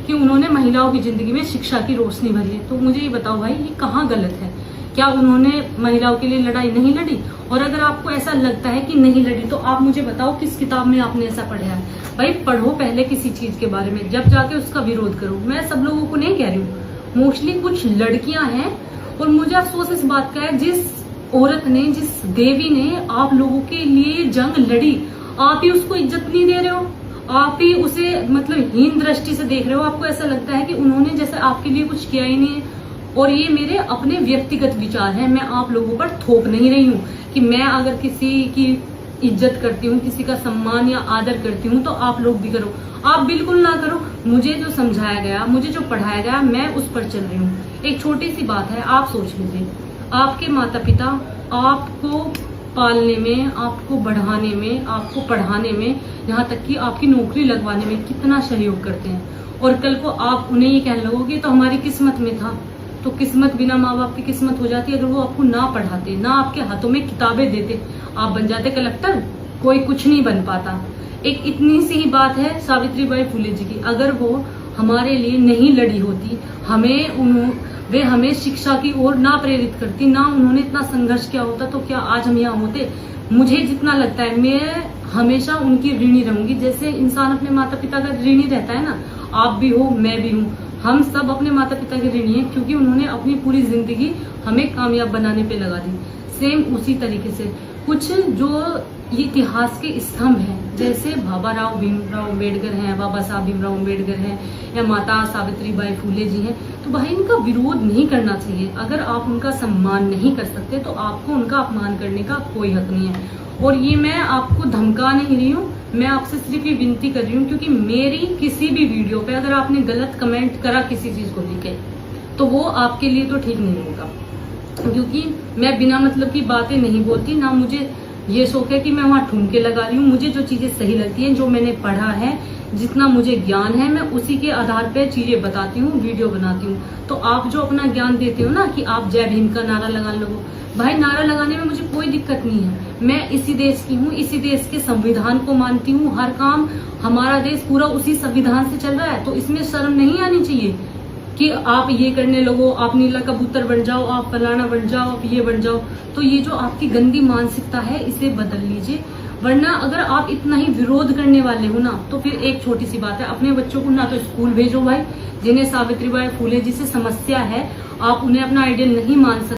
कि उन्होंने महिलाओं की जिंदगी में शिक्षा की रोशनी भरी है। तो मुझे ये बताओ भाई, ये कहाँ गलत है? क्या उन्होंने महिलाओं के लिए लड़ाई नहीं लड़ी? और अगर आपको ऐसा लगता है कि नहीं लड़ी तो आप मुझे बताओ किस किताब में आपने ऐसा पढ़ा है? भाई पढ़ो पहले किसी चीज के बारे में, जब जाके उसका विरोध करो। मैं सब लोगों को नहीं कह रही हूँ, मोस्टली कुछ लड़कियां हैं। और मुझे अफसोस इस बात का है, जिस औरत ने, जिस देवी ने आप लोगों के लिए जंग लड़ी, आप ही उसको इज्जत नहीं दे रहे हो। आप ही उसे मतलब हीन दृष्टि से देख रहे हो। आपको ऐसा लगता है कि उन्होंने जैसे आपके लिए कुछ किया ही नहीं है। और ये मेरे अपने व्यक्तिगत विचार हैं, मैं आप लोगों पर थोप नहीं रही हूँ कि मैं अगर किसी की इज्जत करती हूँ, किसी का सम्मान या आदर करती हूँ तो आप लोग भी करो। आप बिल्कुल ना करो। मुझे जो समझाया गया, मुझे जो पढ़ाया गया, मैं उस पर चल रही हूँ। एक छोटी सी बात है, आप सोच लीजिए, आपके माता पिता आपको पालने में, आपको बढ़ाने में, आपको पढ़ाने में, यहाँ तक कि आपकी नौकरी लगवाने में कितना सहयोग करते हैं। और कल को आप उन्हें ये कहने लगोगे तो हमारी किस्मत में था। तो किस्मत बिना माँ बाप की किस्मत हो जाती है। अगर वो आपको ना पढ़ाते, ना आपके हाथों में किताबें देते, आप बन जाते कलेक्टर, कोई कुछ नहीं बन पाता। एक इतनी सी ही बात है सावित्री बाई फुले जी की, अगर वो हमारे लिए नहीं लड़ी होती, वे हमें शिक्षा की ओर ना प्रेरित करती, ना उन्होंने इतना संघर्ष किया होता, तो क्या आज हम यहाँ होते? मुझे जितना लगता है, मैं हमेशा उनकी ऋणी रहूंगी। जैसे इंसान अपने माता पिता का ऋणी रहता है ना, आप भी हो, मैं भी हूँ। हम सब अपने माता पिता के ऋणी हैं, क्योंकि उन्होंने अपनी पूरी जिंदगी हमें कामयाब बनाने पे लगा दी। सेम उसी तरीके से कुछ जो इतिहास के स्तंभ हैं, जैसे बाबा राव भीमराव अम्बेडकर हैं, बाबा साहब भीमराव अम्बेडकर हैं, या माता सावित्री बाई फुले जी हैं, तो भाई इनका विरोध नहीं करना चाहिए। अगर आप उनका सम्मान नहीं कर सकते तो आपको उनका अपमान करने का कोई हक नहीं है। और ये मैं आपको धमका नहीं रही हूँ, मैं आपसे सिर्फ ये विनती कर रही हूँ, क्योंकि मेरी किसी भी वीडियो पे अगर आपने गलत कमेंट करा किसी चीज को लेके, तो वो आपके लिए तो ठीक नहीं होगा। क्योंकि मैं बिना मतलब की बातें नहीं बोलती, ना मुझे ये शौक है कि मैं वहां ठुमके लगा रही हूँ। मुझे जो चीजें सही लगती हैं, जो मैंने पढ़ा है, जितना मुझे ज्ञान है, मैं उसी के आधार पर चीजें बताती हूँ, वीडियो बनाती हूँ। तो आप जो अपना ज्ञान देते हो ना कि आप जय भीम का नारा लगा लो, भाई नारा लगाने में मुझे कोई दिक्कत नहीं है। मैं इसी देश की हूँ, इसी देश के संविधान को मानती हूँ। हर काम, हमारा देश पूरा उसी संविधान से चल रहा है, तो इसमें शर्म नहीं आनी चाहिए कि आप ये करने लगो, आप नीला कबूतर बन जाओ, आप फलाना बन जाओ, आप ये बन जाओ। तो ये जो आपकी गंदी मानसिकता है, इसे बदल लीजिए। वरना अगर आप इतना ही विरोध करने वाले हो ना, तो फिर एक छोटी सी बात है, अपने बच्चों को ना तो स्कूल भेजो भाई, जिन्हें सावित्री बाई फुले जी से समस्या है। आप उन्हें अपना आइडियल नहीं मान सकते।